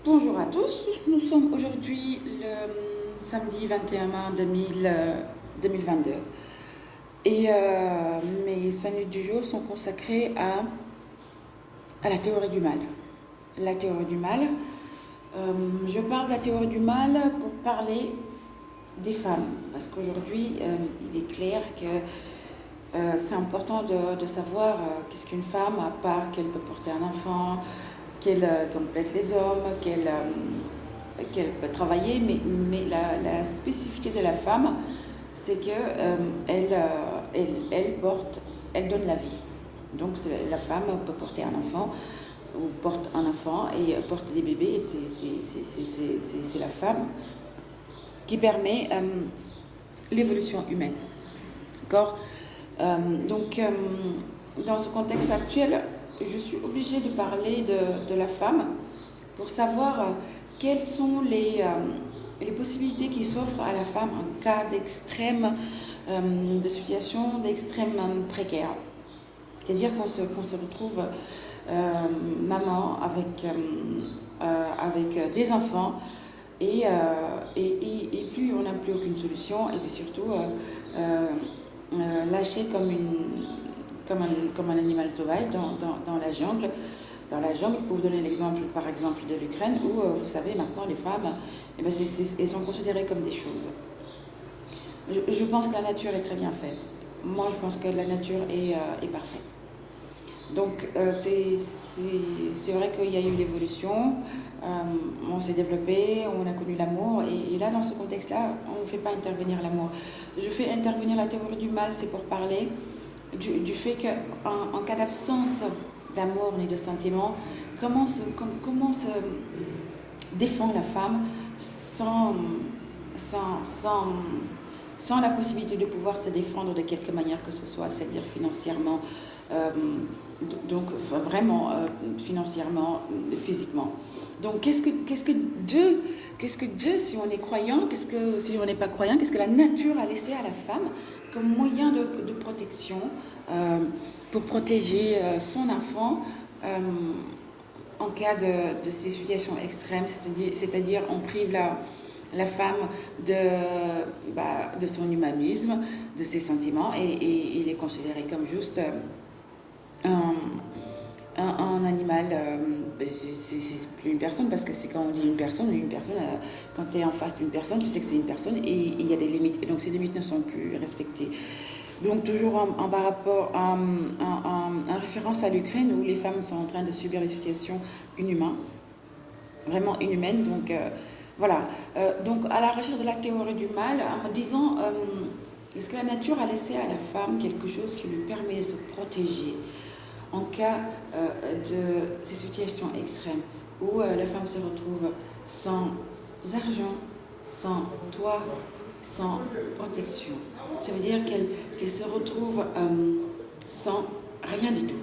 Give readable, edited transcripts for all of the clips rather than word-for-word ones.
Bonjour à tous, nous sommes aujourd'hui le samedi 21 mai 2022 et mes 5 minutes du jour sont consacrées à la théorie du mal. La théorie du mal, je parle de la théorie du mal pour parler des femmes, parce qu'aujourd'hui il est clair que c'est important de savoir qu'est-ce qu'une femme, à part qu'elle peut porter un enfant, qu'elle complète les hommes, qu'elle peut travailler, mais la spécificité de la femme, c'est qu'elle elle donne la vie. Donc la femme peut porter un enfant, ou porte un enfant et porte des bébés, et c'est la femme qui permet l'évolution humaine. D'accord ? Dans ce contexte actuel, je suis obligée de parler de la femme pour savoir quelles sont les possibilités qui s'offrent à la femme en cas d'extrême, de situation d'extrême précaire. C'est-à-dire qu'on se retrouve maman avec des enfants et plus on n'a plus aucune solution, et puis surtout lâché comme un animal sauvage dans la jungle. Dans la jungle, pour vous donner l'exemple, par exemple, de l'Ukraine, où vous savez maintenant les femmes, elles sont considérées comme des choses. Je pense que la nature est très bien faite. Moi, je pense que la nature est parfaite. Donc c'est vrai qu'il y a eu l'évolution, on s'est développé, on a connu l'amour, et là dans ce contexte-là, on ne fait pas intervenir l'amour. Je fais intervenir la théorie du mal, c'est pour parler du fait qu'en cas d'absence d'amour ni de sentiment, comment se défend la femme sans la possibilité de pouvoir se défendre de quelque manière que ce soit, c'est-à-dire financièrement, financièrement, physiquement. Donc qu'est-ce que Dieu, si on est croyant, si on n'est pas croyant, qu'est-ce que la nature a laissé à la femme comme moyen de protection, pour protéger son enfant en cas de ces situations extrêmes, c'est-à-dire on prive la femme de son humanisme, de ses sentiments, et il est considéré comme juste un animal. C'est plus une personne, parce que c'est quand on dit une personne, quand tu es en face d'une personne, tu sais que c'est une personne, et il y a des limites, et donc ces limites ne sont plus respectées. Donc toujours en référence à l'Ukraine, où les femmes sont en train de subir des situations vraiment inhumaines. Donc voilà. Donc à la recherche de la théorie du mal, en me disant, est-ce que la nature a laissé à la femme quelque chose qui lui permet de se protéger en cas de ces situations extrêmes, où la femme se retrouve sans argent, sans toit, sans protection. Ça veut dire qu'elle se retrouve sans rien du tout.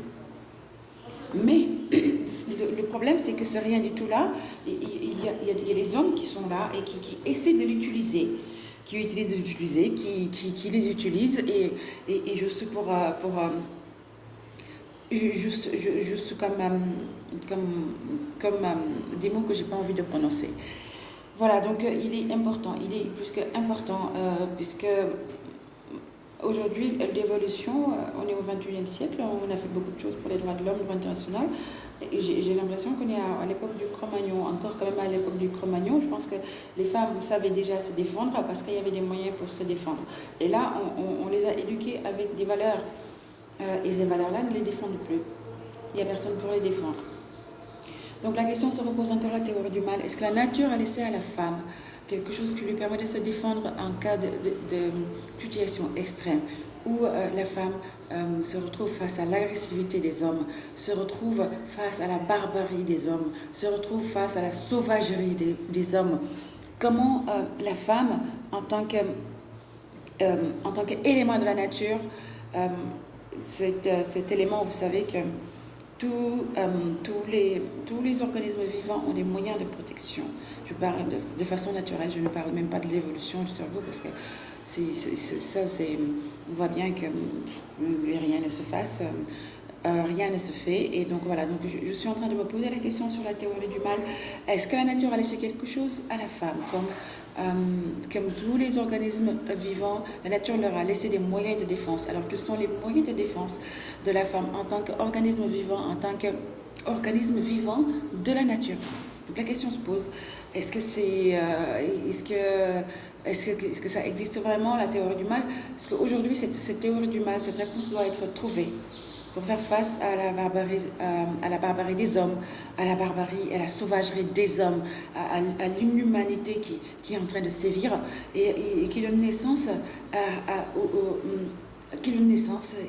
Mais le problème, c'est que ce rien du tout là, il y a des hommes qui sont là et qui essaient de l'utiliser, qui les utilisent, et juste juste comme des mots que j'ai pas envie de prononcer. Voilà, donc il est plus qu'important, puisque aujourd'hui, l'évolution, on est au XXIe siècle, on a fait beaucoup de choses pour les droits de l'homme au niveau international. J'ai l'impression qu'on est à l'époque du Cro-Magnon, encore quand même à l'époque du Cro-Magnon. Je pense que les femmes savaient déjà se défendre parce qu'il y avait des moyens pour se défendre. Et là, on les a éduquées avec des valeurs, et ces valeurs-là ne les défendent plus. Il n'y a personne pour les défendre. Donc la question se repose encore, la théorie du mal. Est-ce que la nature a laissé à la femme quelque chose qui lui permet de se défendre en cas de situation extrême, où la femme se retrouve face à l'agressivité des hommes, se retrouve face à la barbarie des hommes, se retrouve face à la sauvagerie des hommes? Comment la femme, en tant qu'élément de la nature, cet élément, vous savez que tous les organismes vivants ont des moyens de protection. Je parle de façon naturelle, je ne parle même pas de l'évolution du cerveau, parce que on voit bien que rien ne se fasse. rien ne se fait. Et donc voilà, donc je suis en train de me poser la question sur la théorie du mal. Est-ce que la nature a laissé quelque chose à la femme comme tous les organismes vivants, la nature leur a laissé des moyens de défense. Alors quels sont les moyens de défense de la femme en tant qu'organisme vivant, en tant qu'organisme vivant de la nature? Donc la question se pose, est-ce que est-ce que ça existe vraiment, la théorie du mal? Parce qu'aujourd'hui, cette théorie du mal, cette réponse doit être trouvée pour faire face à la barbarie des hommes, à la barbarie et à la sauvagerie des hommes, à l'inhumanité qui est en train de sévir et qui donne naissance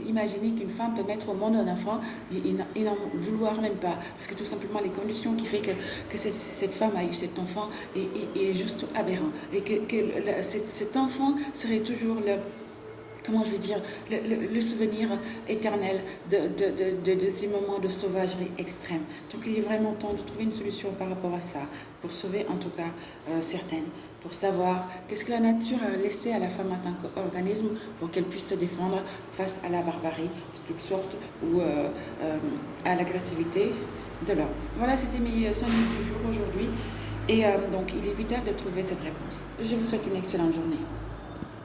imaginez qu'une femme peut mettre au monde un enfant et n'en vouloir même pas. Parce que tout simplement, les conditions qui font que cette femme a eu cet enfant est juste aberrant. Et cet enfant serait toujours comment je vais dire, le souvenir éternel de ces moments de sauvagerie extrême. Donc il est vraiment temps de trouver une solution par rapport à ça, pour sauver en tout cas certaines, pour savoir qu'est-ce que la nature a laissé à la femme en tant qu'organisme pour qu'elle puisse se défendre face à la barbarie de toutes sortes ou à l'agressivité de l'homme. Voilà, c'était mes 5 minutes du jour aujourd'hui. Et donc il est vital de trouver cette réponse. Je vous souhaite une excellente journée.